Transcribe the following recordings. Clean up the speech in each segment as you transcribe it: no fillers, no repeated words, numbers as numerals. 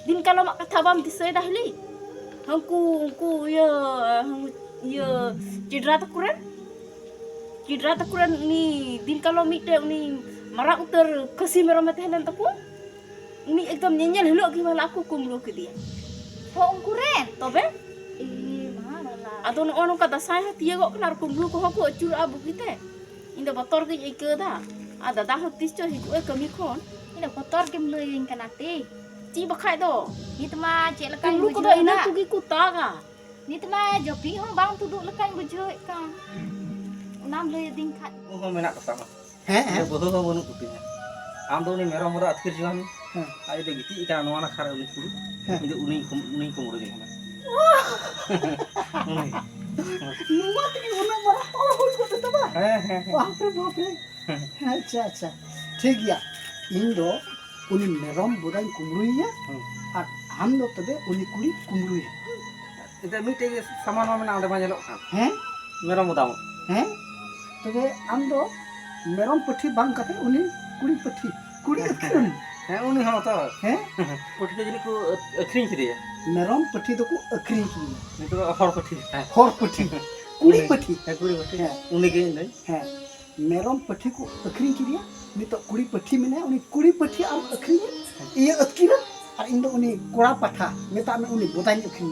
Din kalau mak kata bam disay dahli. Hangku ya cidra takuran ni din kalau mite ni marak utar kasi meram tehelan taku. Ni ekdam nyenyel helok gimana aku kumlu ke dia. Ho kuren. Tobe? Mana lah. Atau orang kata saya dia kok kenar kumlu ko aku acur abu kita. Inda bator ke ike dah. Ada dah tis cho hidu kami kon. Ini kotor kem leuing kanati. Ci bakai do. Ni tama cek lekan Kumlu ko da ina tu gi kutaga. Ni tama jopi hong bang tuduk lekan bujoi kan. Unam leuy dingkat. Oh menak pertama. Heh, Bodoh bonuk kupingnya. Am do ni merom muda atkir juan. Ayo de giti ikan nuana khara uni kuru. Ini uni kumuru je kana. nuwa tiki una mara और हो को तो बा बाप रे बाप रे अच्छा अच्छा ठीक गया इन दो उनी मेरम बुदाई कुमरुइया और हम दो तबे उनी कुड़ी कुमरुइया Itu mite sama nama mana ada banyak lok. हैं Merom muda mo. हैं तबे हम दो मेरम पठी बांग कते उनी कुड़ी अखिरन Uni hama to. हैं Putih ke jadi ku akring kiri ya. मेरम पठी तो को अखरी की Itu hor putih. होर पठी कुड़ी पठी Kuri putih. हैं Uni ke ini. हैं मेरम पठी को अखरी की दिया नि तो कुड़ी पठी में उनी कुड़ी पठी आम अखरी ये अखिर और इन दो उनी कोड़ा पठा मेता में उनी बोताई अखरी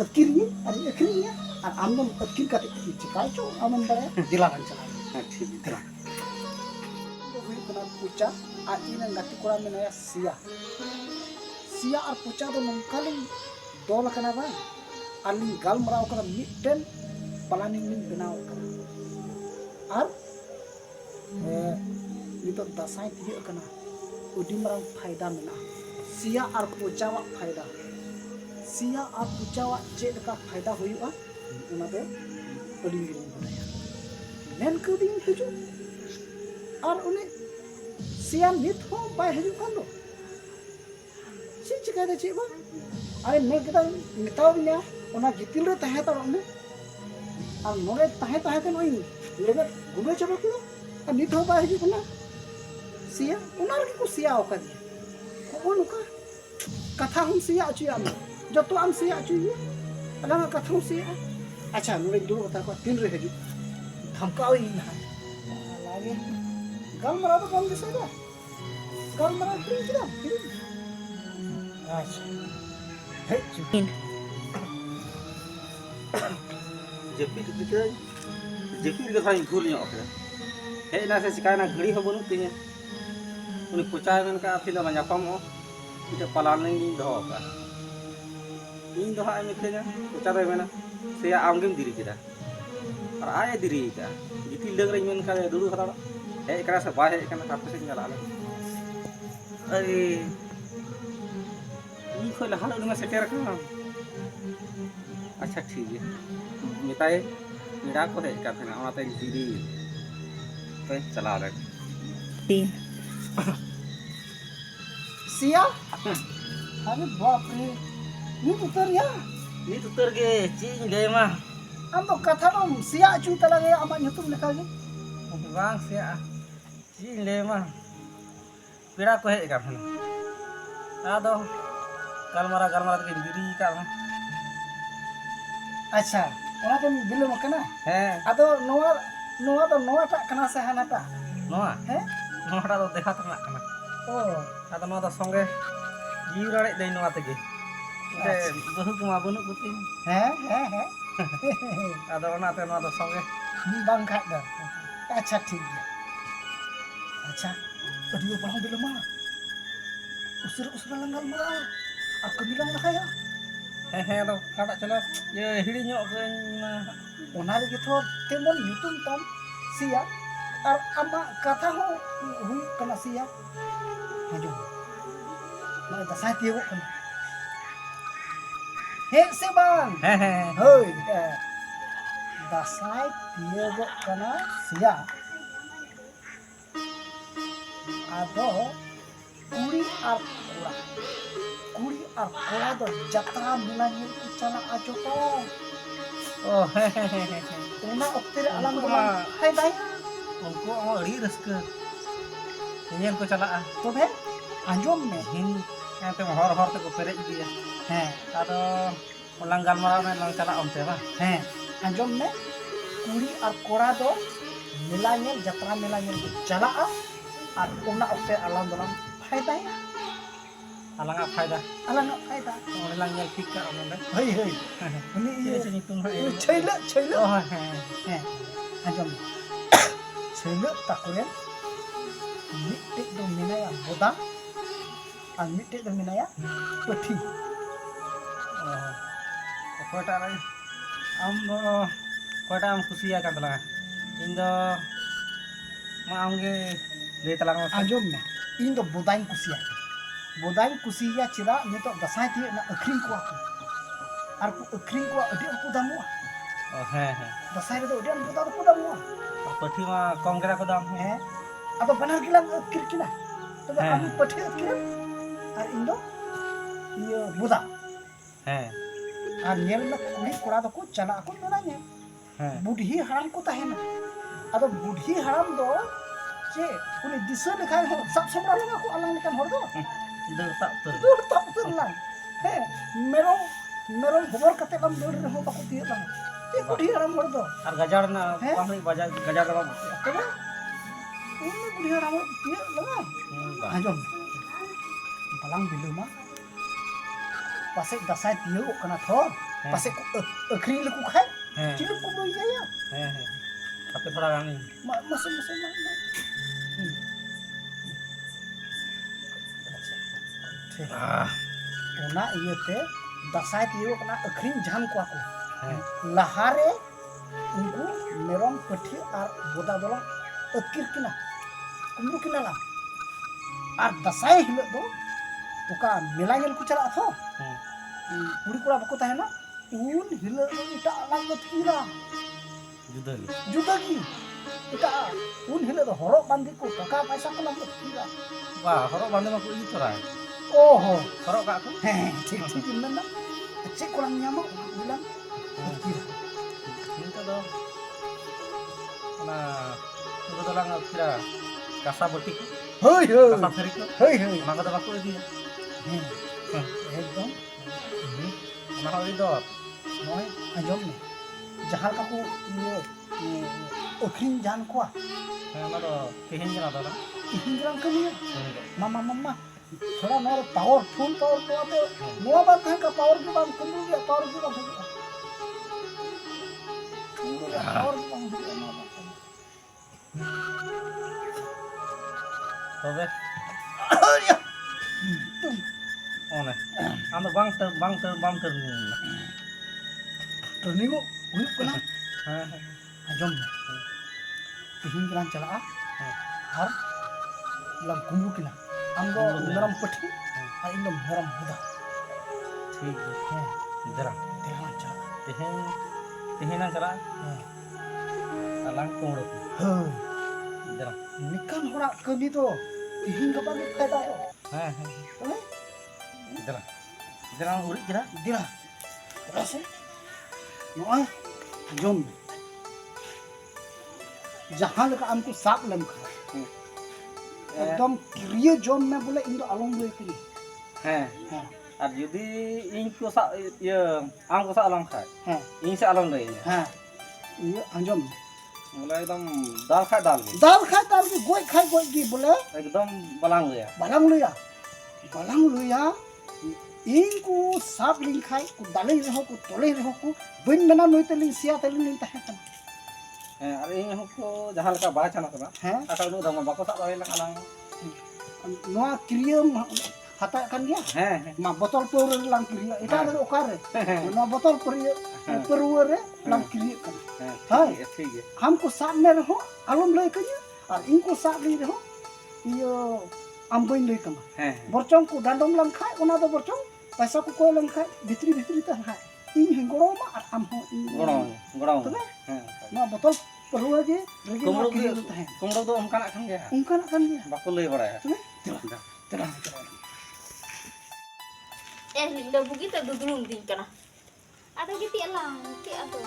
अखिर ये और अखरी ये और आम दो अखिर का चिकाई चो आम बरे दिला बन चला ठीक. दिला तो हुई कना पूचा और इन गति कोड़ा में नया सिया और पूचा तो नंकालिंग दोल कना बा अली गाल मराव कना मिटन प्लानिंग लिंग बनाव कना और नितो दसाई तियो कना उडी मराव फायदा मिला सिया और पूचावा फायदा सिया और पूचावा चेद का फायदा हुआ उना दो उडी लिंग बनाया लेन को दिन हिजु और उन्हें सिया नित हो बाय हिजु kan do ची चिका दे ची बा अरे ने kita मिताव बिया ओना गितिल रे तहे ता ने और नोरे तहे के नोई लेबे गुबे चबा को और नित हो बाय हिजु ना सिया उना रे को सिया ओका दिया को नुका कथा हम सिया अचु आम जो तो आम सिया अचु ये अला कथा हम सिया अच्छा नोरे दो कथा को तीन रे हिजु धमकाओ ही ना लागे गल मरा तो कम दिसे दा गल मरा प्रिंट दा अच्छा हे चुपिन Jepit kita. Jepit kita paling gul nyok. Hei nasi sekarang nak geli hobonu tinya. Uni pucai men ka api dah banyak pamo. Kita palan ni doh ka. Ini doh ay mikirnya. Pucai dah mana? Saya amgem diri kita. और आए दिरी का जिति लग रही मन का दुदू खता है एकरा से बाहे एकना कापे से चला ले अरे ई खोल हाल उन में सेटर का अच्छा ठीक है मिताए मीरा को है का था ओना ते दिरी पे चला रे Tin. सिया अरे बाप रे ये उतर या ni tutur ge cing ge mah हम तो कथा हम सिया अचु तला गया अमा nyutum लेखा गे bang sia cing le mah pira ko he ka thana ado galmara te diri ka अच्छा ओना तो बिलो मकना he अदो नोआ तो नोआ टा कना से हनाटा noa हैं noa ta do dekha tana kana O ada noa da songe jiu rare dei noa tege te bahu kuma bunu guti हैं ada ona te noa da songe bang खा दा अच्छा ठीक है अच्छा अडियो बड़ा बिलो मा उसरा लंगल मरा अब कबिला ना खाया he do kada chala ye hiri nyok ke na ओना लगी तो तेमन nyutum tam सिया और अमा कथा हो हुई कना सिया हाजो ना दसाई तियो कना हे से बांग he होय दसाई तियो कना सिया आदो कुड़ी और कोड़ा दो जत्रा मिला ये चला आजो तो oh he ओना ओक्ते अलग मा हाय दाई unku oh ri reska nyel ko chala तो भे आंजोम में hin ᱮᱱᱛᱮ ᱦᱚᱨ ᱛᱮᱠᱚ ᱯᱮᱨᱮᱡ ᱤᱫᱤᱭᱟ ᱦᱮᱸ ᱟᱫᱚ ᱚᱱᱞᱟᱝ ᱜᱟᱞᱢᱟᱨᱟᱣ ᱢᱮ ᱞᱟᱝ ᱪᱟᱞᱟᱜ ᱚᱱᱛᱮ ᱵᱟᱝ ᱦᱮᱸ ᱟᱸᱡᱚᱢ ᱢᱮ कुड़ी और कोड़ा दो मेला नेल जत्रा मेला नेल को चलाआ और उना ओक्ते आलाम दलाम फायदा है alangan फायदा आलांगा फायदा ᱚᱸᱰᱮ ᱞᱟᱝ ᱧᱮᱞ ᱴᱷᱤᱠ ᱠᱟᱜᱼᱟ ᱱᱚᱰᱮ हई हई उनी ये ᱪᱮᱫ ᱧᱩᱛᱩᱢ ᱦᱟᱸᱜ छैला छैला ᱚ ᱦᱮᱸ हैं आंजम छैला ताकुरे मिट्टे दो मिनाया बोदा और मिट्टे दो मिनाया पठी ᱚᱠᱚᱭᱴᱟᱜ ᱨᱮ ᱟᱢ ᱫᱚ ᱚᱠᱚᱭᱴᱟᱜ ᱮᱢ ᱠᱩᱥᱤᱭᱟᱠᱟᱱ ᱛᱟᱞᱟᱝᱟ ᱤᱧ ᱫᱚ ᱢᱟ ᱟᱢᱜᱮ ᱞᱟᱹᱭ ᱛᱟᱞᱟᱝ ᱢᱮ आंजम में इन दो बोदाइन कुसिया चिदा नितो दसाई थी ना अखरिंग को और को अखरिंग को अडी को दामो ᱚ ᱦᱮᱸ ᱦᱮᱸ दसाई रे अडी को दामो ᱯᱟᱹᱴᱷᱤ ᱢᱟ ᱠᱚᱢ ᱜᱮᱨᱟ ᱠᱚ ᱫᱟᱢ हैं अब बना गिला किरकिना तो हैं। हम पठे किर और इन दो ये बोदा ᱦᱮᱸ और नेल में कुड़ी कोड़ा दो को चला को मेला ने ᱦᱮᱸ बुढ़ी हराम को ताहेना अब बुढ़ी हराम दो जे उनी दिशा लिखाय हो सब समरा लगा को अलग लेकन हर दो ᱫᱟᱹᱲ ᱛᱟᱵ ᱩᱛᱟᱹᱨ दूर तक तरला है मेरो मेरो खबर कते लम दूर रहो बाको दिए लम ते बुढ़ी हराम हर दो ᱟᱨ ᱜᱟᱡᱟᱲ ᱨᱮᱱᱟᱜ हैं? ᱵᱟᱝ ᱵᱟᱡᱟᱨ ᱜᱟᱡᱟᱲ ᱫᱚ ᱵᱟᱝ तबे उनी बुढ़ी हराम दिए लगा आंजम balang biluma pasek dasai tiu kana thor pasek akhri leku khai हैं cilu ku boy ya हैं हैं tapi थोड़ा गानी masuk masuk ठीक ona iete dasai tiu kana akhri jhan ko aku हैं lahare unku merom pethi ar boda dola atkir kina kumru kina la ar dasai hilok do uka mela ngel ku chala tho कुड़ी कोड़ा बको ताहेना उन हिल इटा अलग theta जुदा गे जुदा की इटा उन हिल दो हरो बांधी को टका पैसा को लग थीरा वाह हरो बांधे मा को इ तोरा ओहो हरो का को हे ठीक ठीक ना अच्छे कोला न्यामो बिlang थीरा minta do na itu do lang kira kasa botik होय होय kasa thari ko होय होय ona ko bako di एकदम ona ho do नय आजम ने जहां का को ये अखरिन जान को ona do tihin jana do हिंग्राम कमिया मामा मामा थोड़ा नोर पावरफुल तो आते नोआ बात है का पावर के बाद कुंडू के पावर के बाद पावर के बाद tobe one am bang ter ni training हुई कना हैं आजम हिंग्राम चला हर लम कुंडू किना हम दो नरम पठी और इन दो नरम बुदा ठीक है dera देहा चला tihin ang kara alang tungro हे dera निकन होड़ा कभी तो हिंग का पानी फायदा हो हैं हैं है dera urik kira दिला रसे नोय आजम जहां लगा हमको साप लम खा एकदम क्रिय जोम में बोले इन दो अलम ले करी हैं हां আর যদি ইন কো সা ইয়ে আম কো সা আলম খায় हां ইন সা আলম লই हां ये आजम बोला एकदम दाल खाए दाल गे दाल की गोई खाई गोई की बोले एकदम बलांग गया बालांग लुया इनको साप लिंग खाई को दाले रहो को तोले रहो को बन मना नोइते लिंग सिया तले लिंग ताहे तना और इन हमको जहां लका बा चना कना हैं आका नु दम बाको सा दाले ला आलम नोआ क्रियम हता kan dia हैं ma botol power lang kriya ita ada okare no botol power lang kriya kan हैं ठीक है हमको साथ में रहो आलम लय करिए और इनको साथ ले रहो ये अम्बई लय कमा हैं बरचों को डांडम लंग खाए ओना दो बरचों पैसा को कोई लंग खाए भीतरी त खाए इन हिंगड़ो मा और हम हो गोड़ो तबे हैं ना बोतल परुआ जे रेगी मा कुमड़ो क्रिया त है कुमड़ो दो हम काना खान गया उनका ना kan dia बाको लई बड़ा है तबे तेरा Linda begitu dudulung din kana. Ada gitu lang, ado.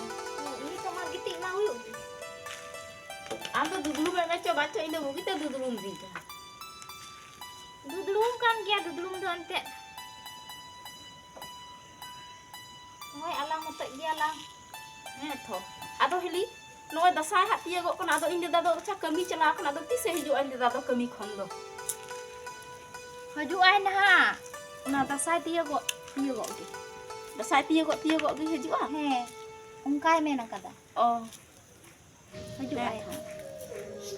Ini kamar gitu na huyu. Ando dudulung na coba inda begitu dudulung din kana. Dudulung kan dia dudulung doon te. hai alang utek dia alang. Tho. Ado hili noy dasai hat tiye go kana ado inde dado cha kami chala kana ado tise hiju inde dado kami khon do. Haju ai nah. Nah tasai dia go di. Dasai tiye go gi hiju ah. He. Ungkai mena kada. Oh. Haju ai ha.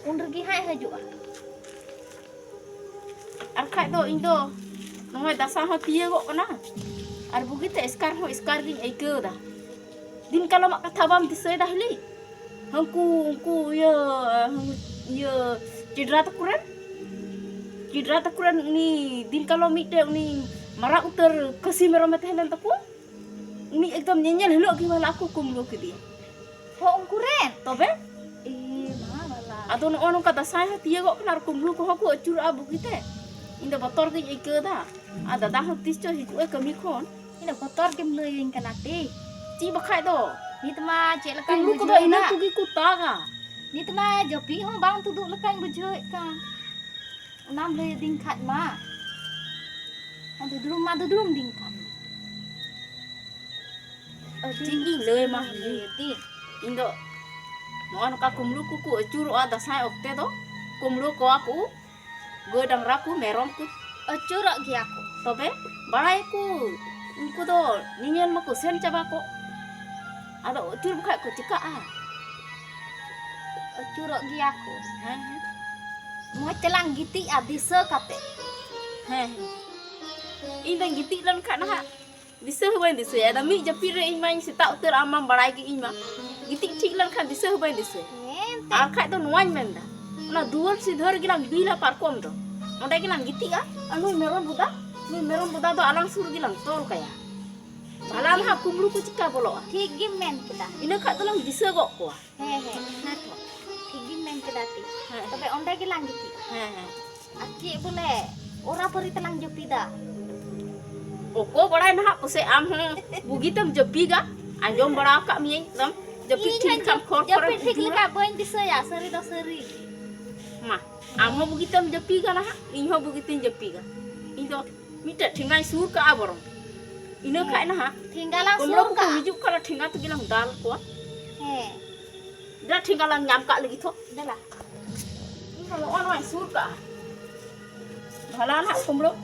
Un rugi hai haju ah. Ar khai do indo noy dasai ho tiye go kana. Ar bugite skar gi eike da. Din kalau mak kata bam disai dah hili. Hangku ya cidra takuran ni din kalau mite ni marak uter kasi merom tehlan taku. Ni ekdom nyenyel helo ki wala aku kumlo ke dia. Ho ungkuren. Tobe Ma bala. ado no ono kata saya tiye kok kenar kumlo ko aku acur abu kite. Inda botor ki eike da. Ada dah tis cho hiju kami kon. Ina kotor kem leuing kanati. Ci bakai do. Ni tama cek lekan Kumlo ko bujui da ina na. tugi kutaga. Ni tama jopi hong bang tuduk lekan bujui ka. Nam le dingkat ma. Adu drum dingkat. Tinggi le mah Le ti. Indo no ka kumlu ku acur ada sai okte do kumlu ko aku godang raku merom ku Curak gi aku. tobe barai ku unku do ninyel mako sen caba ko ada acur buka ku cika ah Curak gi aku. he Mo telang giti adisa kate. he inda giti lan kana ha dise hubain dise ada mi japire imain sita uter amam barai gi ima giti tik lan kan dise hubain dise Ente. ar khai do nuan menda na dual sidhar gilang bila parkom do onde gilang giti ah anu merom buda do alang sur gilang tol kaya balam ha kumru ku cika bolo ah Thik gi men kita. ina kha to lang dise go ko He. Na to. Thik gi men kita ti. He. Tobe onde gi lang giti. he Aki boleh. Ora peri telang jopi dah. o ko barai na puse am ho bugitam jopi ga anjom bara ka mi dam jopi tik kam khor Jopi thik leka boin disa ya seri do seri. ma am ho bugitam jopi ga na in ho bugitin jopi ga indo mita thingai sur ka aborong ina khai na ha Tinggalang kumro sur ku ka. hijuk kala thinga tu gilang dal ko He. da thinga lang nyam ka lagi tho Dah lah. kalau on sur ka bhala na kumro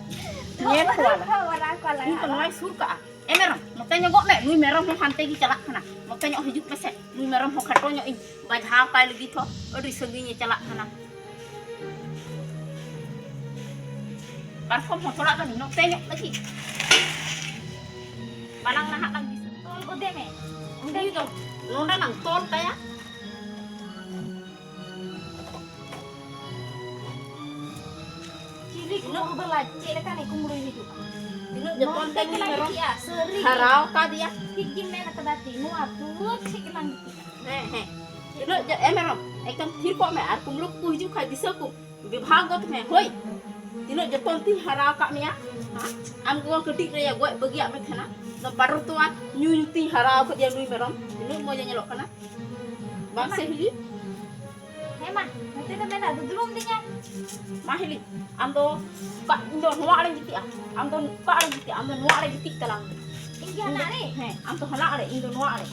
nyen ko ala Ora ko lah. ni penoi sur ka meram makanya gok me nui meram ho hante gi calak kana makanya hijuk pese nui meram ho khatonyo in bajha ka lagi tho odi sanginya calak kana parfum ho thola kan nok tenyok lagi balang na lagi Tol gode me. ini to nonda nang tol kaya Cilik no bela cek leka ni kumuru ini tu. ini jepon Tek tengi lang meram giti ya seri. harau ka dia Thik gi men kadati. Nu atu cek lang giti. he ini meram ekam thir ko me ar kumluk ku hijuk khai disa ku विभाग गत में होई तिनो जतन ती हरा का मिया आम को कटी रे गय बगिया में थना तो बारो तो न्यू ती हरा को dia नुई मेरम तिनो मोja nyelok kana bang se hili He mah. Nanti dah men ada drum dinya. mahili am do ka indo noa are giti am do ka are giti am do noa are giti talang Inggi anak ni. he am to hala are indo noa are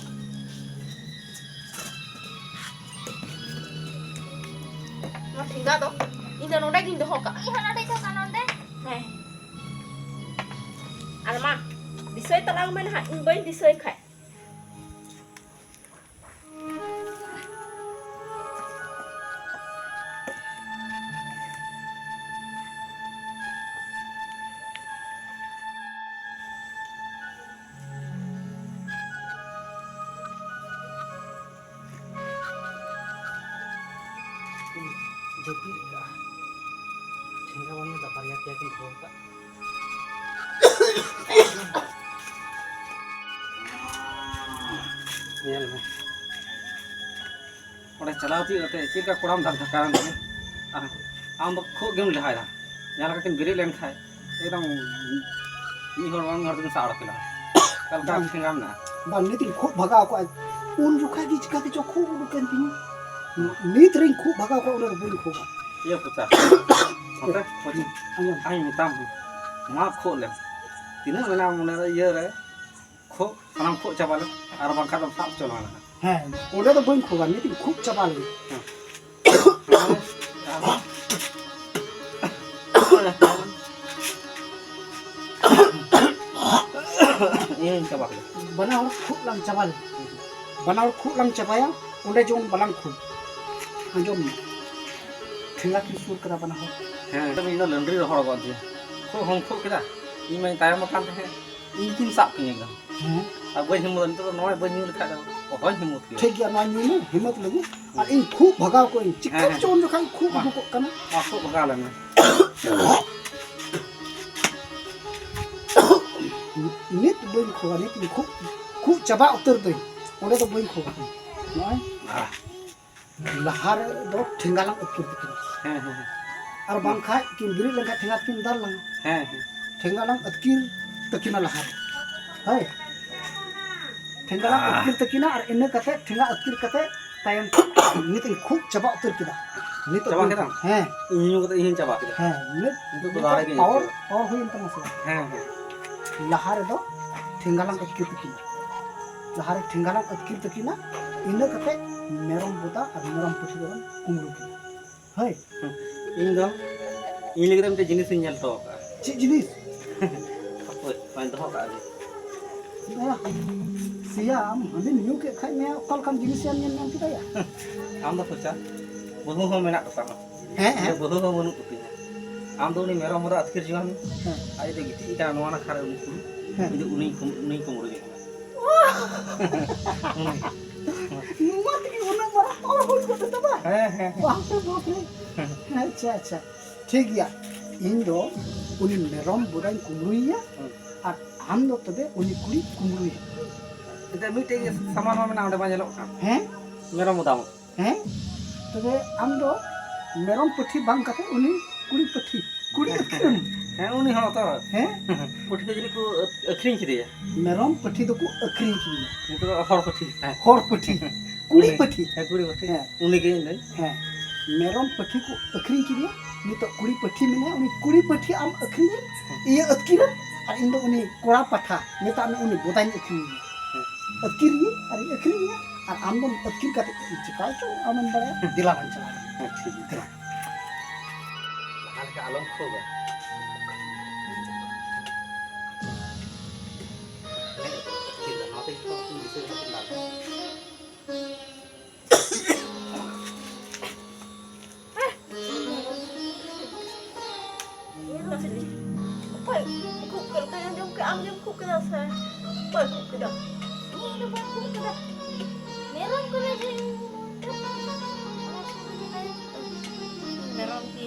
ma tinggal do indo no daging do hoka Ihan ada itu kanon deh. he alma disai talang men ha in bain disai khai Jepit ka. Tinggal wanita dapat yakin kau ka. Nyel me. Orang चलाओ ती रहते चिर का कोड़ाम धक धक्का रंग में आम तो खो गेम ले हाय यहाँ लगा किन बिरी लेन खाए एकदम ये हर दिन साड़ के ला कल का हम ना bang ni ting khu bhaga ko un ju kha gi chika ti cho khu lu kan ting ni tring khu bhaga ko ur bu khu ba ये पुचा ओके पुची anyam आई मिताम माँ खो ले तीनों मना मना ये रे खो सानाम खो चाबा ले और बांखा दम साब चलो ना हाँ ओडे तो बन खोगा नहीं तो खूब चबा ले ये चाबा ले बनाओ खूब लंग चबा ले बनाओ खूब लंग चबाया ओडे जोन बलंग खूब अंजोम ठेला की सूर करा बनाओ हाँ तो मैं लंड्री रहा होगा जी खो हम खो किधर ये मैं ताया मकान है ये तीन साब की है हाँ अब वही हिम्मत तो नॉय बनी लिखा था और हिम्मत की ठीक है मान नी हिम्मत लगी और इन खूब भगाओ को चिकन चोन जो खाई खूब भगो कना आपको भगा लेना नित बन खोगा नित खूब खूब चबा उतर दे ओडे तो बन खोगा नॉय लहार दो ठेंगाला उतर दे हाँ हाँ और बांखा कि बिरी लंका ठेंगा किन दाल लंगा हाँ हाँ ठेंगाला अतकिर तकिना लहार है ठेंगाला अतकिर तकिना और इन्ने कते ठेंगा अतकिर कते तायम नित खूब चबा उतर किदा नित चबा किदा हां इन को तो इन चाबा के हां नित तो दारे के पावर पावर हुई इंत मसला हाँ हाँ लहार दो ठेंगाला अतकिर तकिना लहार ठेंगाला अतकिर तकिना इन्ने कते मेरम बोता और मेरम पुठी दो कुमरू की है इन दो इन लेके तो जिनिस इन तो का ची जिनिस मैं तो का या सिया हम हमें न्यू के खाई में कल कम जिनिस यान यान किदा या आम तो सोचा बहु हो मेना का हैं बहु हो मनु कुती आम तो उनी मेरा मोरा अतकिर जीवन आई दे गिटी इटा नवाना खारे उनी इदु उनी कुमरू जी नुमा ती उना बड़ा और हो को तो बा हाँ हाँ वाह तो बहुत अच्छा अच्छा ठीक गया इन दो उनी मेरम बुदाई कुमरुइया और हम दो तबे उनी कुड़ी कुमरुइया इधर मीटे सामान में ना उड़े बाजलो हैं मेरा मुदाम हैं तबे हम दो मेरम पठी बांग कते उनी कुड़ी अखिरम हैं उनी हो तो हैं पुठी तो जिनी को अखरिंग की दिया मेरम पठी दो को अखरिंग की ये तो हर पुठी है होर पठी कुड़ी पठी है पूरी पुठी हैं उनी के नहीं हैं मेरम पठी को अखरिंग की दिया नी तो कुड़ी पठी में उनी कुड़ी पठी आम अखरिंग ये अतकिरम और इन दो उनी कोड़ा पठा नेता में उनी बोदाई अखरिंग अतकिर ये अरे अखरिंग और आम दो अतकिर का चिका चो आमन बड़ा दिला बन चला ठीक है हाल का आलम खोगा Meron ko na din. Meron ki.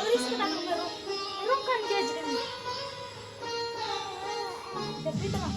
Alis ka na kung meron. Meron kan dia dyan. Dapat ito na.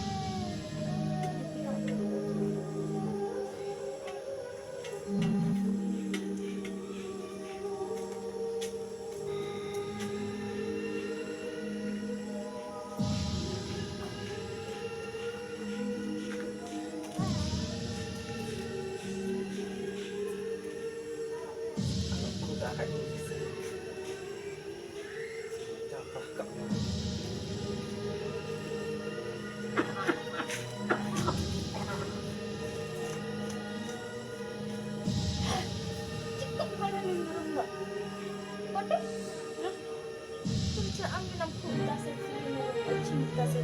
Cakap mana ni meron ba? Bakit? Kuncaan bilang punta sa film cinta sa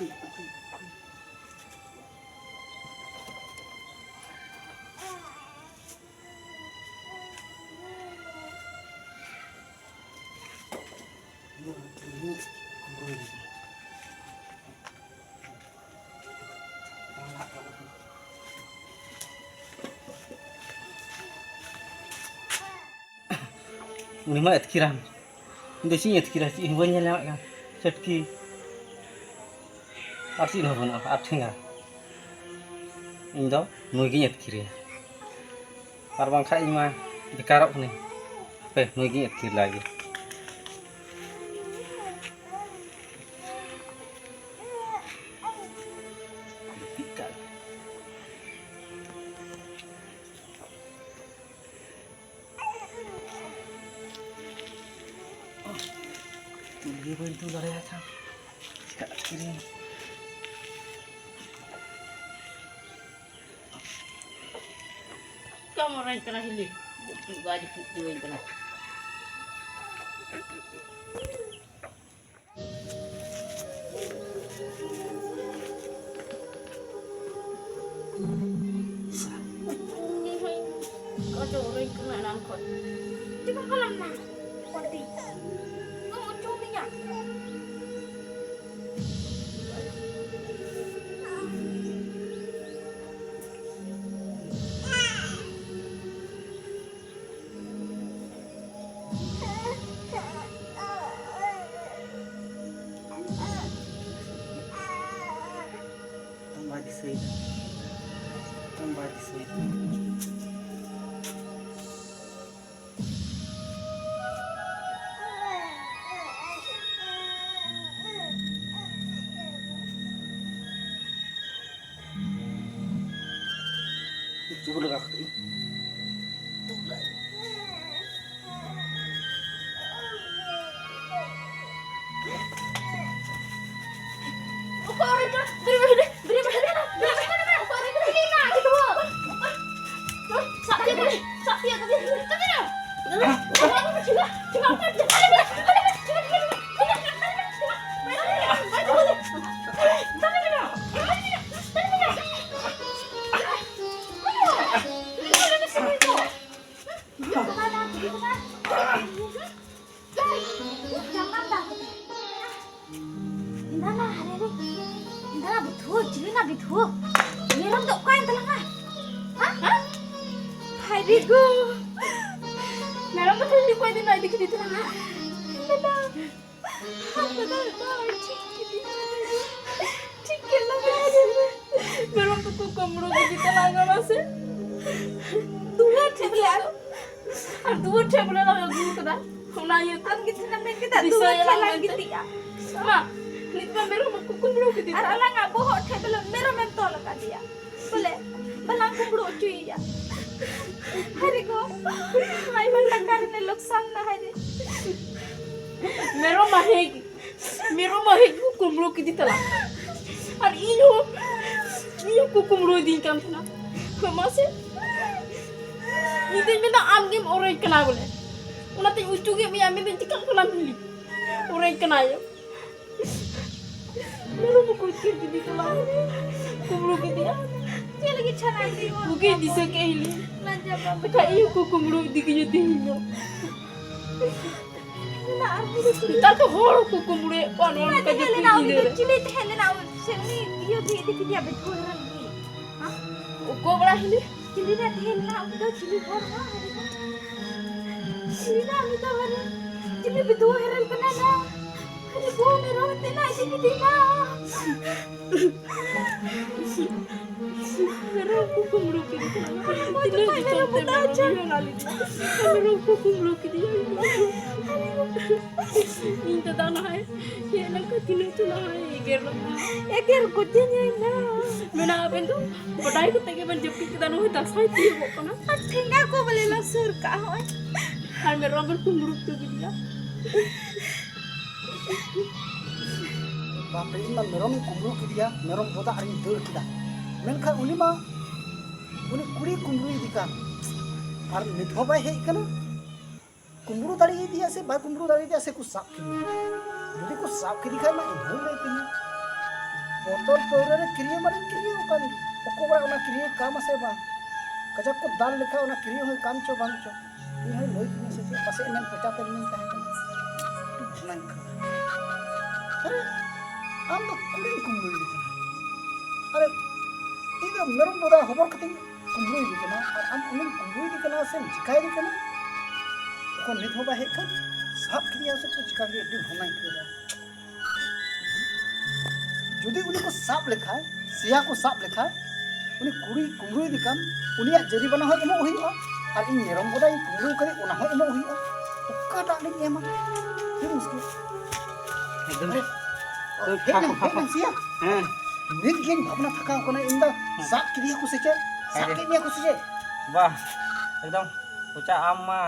Ini mah etkiran. Ini sih etkiran sih banyak lewat kan. Setki. Asin apa nak? Artinya. Ini dah nugi etkir ya. Arbang kai ini mah dikarok nih. Nugi etkir lagi. Dia bantu dari atas. Sekat kiri. Kamu orang kena hilir. Baju putih yang kena. Kau tu orang kena nangkut. Cuma kalam nak. Pati. Kamu cumi ya. Tambah di sini. Coba dekat ini. Meron betul di pwede na dikit dito na. Chicken lang ada. Meron betul kamro dito talaga mas. Dua table. Dua table lang ang gusto da. Unayo kan gitu namin kita dua lang gitu ya. Ma, nito ba meron magkukumro dito. Ara lang nga boho table meron man to lang kadiya. Boleh. Balang kumro cuy ya. Hari ko, may malakar na luksan na hari. Meron mahig kumro kiti tala. Ar iyo kumro din kam na. Kamase. Hindi mina amgim oray kana bole. Una tin uchuge mi amin din tikal ko lang hili. Oray kana yo. Meron mo ko kiti tala. Kumro kiti ya. Dia lagi chana di wo. Bukan disa ke hili. Lanja ba. Ka iyo ko kumro dikinyo dinyo. Na arti kita to hor ko kumro ano ka di hili. Chili te hele na seni iyo di dikinya betul rangi. Ha? Ko bra hili. Chili na hele na udo chili hor na. Chili na mi to hore. Chili betul heran banana. Hari ko mero te na dikina. Meron ko kumro kiti. Tino di chonte meron ko kumro kiti. Minta dana hai. Ye na ka tino tuna hai. Eger ko jenya na. Mena aben to badai ko tege ban jepki kita no ta sai ti ho kana. Thinga ko bale la sur ka hoy. Har meron ko kumro kiti dia. Bapak ini mah merom kumru kita, merom botak hari itu kita. Menkan uni mah, uni kuri kumru ini kan. Ar nithobai hei kana. Kumru tadi dia se, kumru tadi dia se kusap kini. Jadi kusap kini kan mah ini lagi kini. botol powder kiriya mari kiriya kan oko bara ona kiriya kam ase bang kajak ko dal lekha ona kiriya hoy kam cho bang cho ini hoy loi kini se pase emen pecah termin tahan kan nang are am to kuring kumlui dikana are ida meron boda hobor kating kumlui dikana ar am unin kumlui dikana se jikai dikana kon nit hoba hek kan sab kiriya se to jikai di honai kira যদি উনি को साब लेखा सिया को साब लेखा उनी कुड़ी कुमरुई दिकान उनिया जरिमाना हो एमो हुईआ और इन नेरम बोदा इन कुमरुई करे ओना हो एमो हुईआ ओकाटा ले एमा ये मुश्किल एकदम हेन सिया हैं नित गेन भावना थका कोना इंदा साब किरिया को सेचे साब किरिया को सेचे वाह एकदम puca ama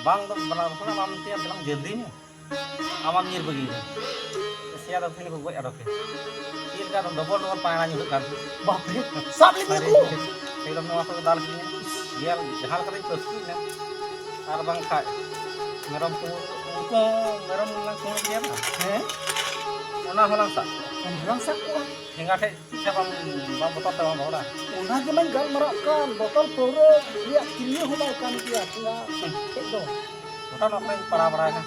bang tuh benar benar mam tiap bilang jadinya amam nyir begini sia ada sini gue ada ke ini kan double pangan juga kan बाप रे साब ले को film mau masuk ke dalam sini biar hal kali pasti ya arbang kai merom ko merom lang ko dia mah हैं ona holang sa orang sak ko hingga teh siapa bang betot bang bola ओना के मन गल मराkan botol poro dia kiriya होबा kan kia tia tek do betot apa para para kan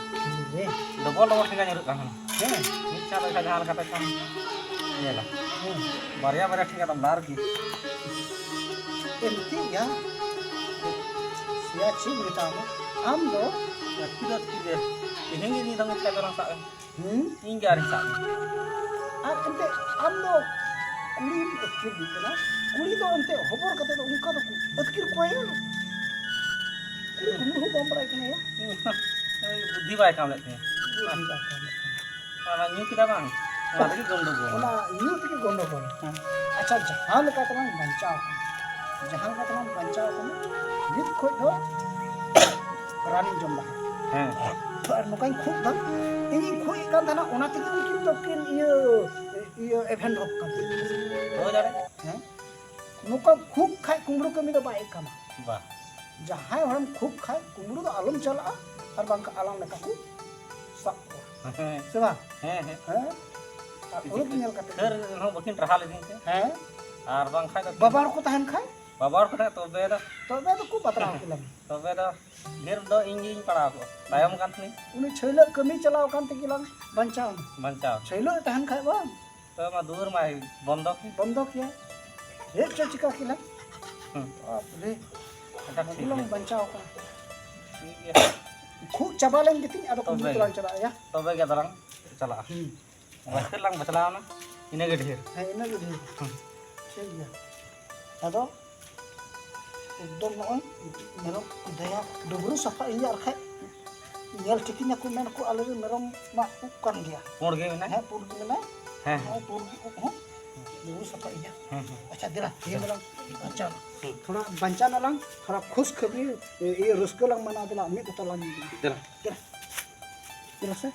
रे double hingga nyurut kan हैं ini cara saja hal kata kan iyalah Maria mereka tinggal tambar gitu एमती या सिया ची बेटामा आम दो tidak tidak ini dengan kita orang sak hingga hari sak আর এমতে আম দো কুড়ি একির দিকনা কুড়ি দো এমতে হবর কতে দো উনকা দো একির কোয়া কুড়ি গুমু বম্বরা কনে या buddhi baik kamu lihatnya malah nyuk kita bang malah lagi gondok ओना न्यू तके गोंडो कोन अच्छा जहां लका तमाम बंचाव जहां का तमाम बंचाव कोन नित खोज दो रानी जम्बा हैं और नकाई खूब दा इनी खोई kan थाना ओना तके उनकिन तो किन ये इवेंट ऑफ kan हो जा रहे हैं नुका खूब खाय कुमड़ू कमी दो बाय कमा वाह जहां हम खूब खाय कुमड़ू दो आलम चला और बांका आलम लका को सब को से बा हैं हैं और nyal kata ter हम bikin terhal ini हैं ar bang khai babar ko tahan khai babar kata to beda तबे तो को पतरा किलम to beda ger do injing para ko tayam kan nih उनी छैले कमी चलाव kan tekilang बंचाव bancau छैले tahan khai बा to mah dur mah bondok बंदो किया एक चिका किलम बाप रे ada किलम बंचाव का iya खूब चबालें गिती ada को तबे. तुlang चला या to bega dalang cala Bakal lang baca na ini gede है ina गिदी ठीक है अदो एकदम नोय मेरम दया डबरू सफा इया रखे nyel tikinya ku men ku alere merom ma ukan dia मोड़ गए ना है पुर में हैं है पुर को डबरू सफा इया अच्छा दिला ये मेरा अच्छा थोड़ा बंचा ना लंग थोड़ा खुश खबरी ये रस्क लंग मना दिला मी उतला नहीं चला दिला दिला से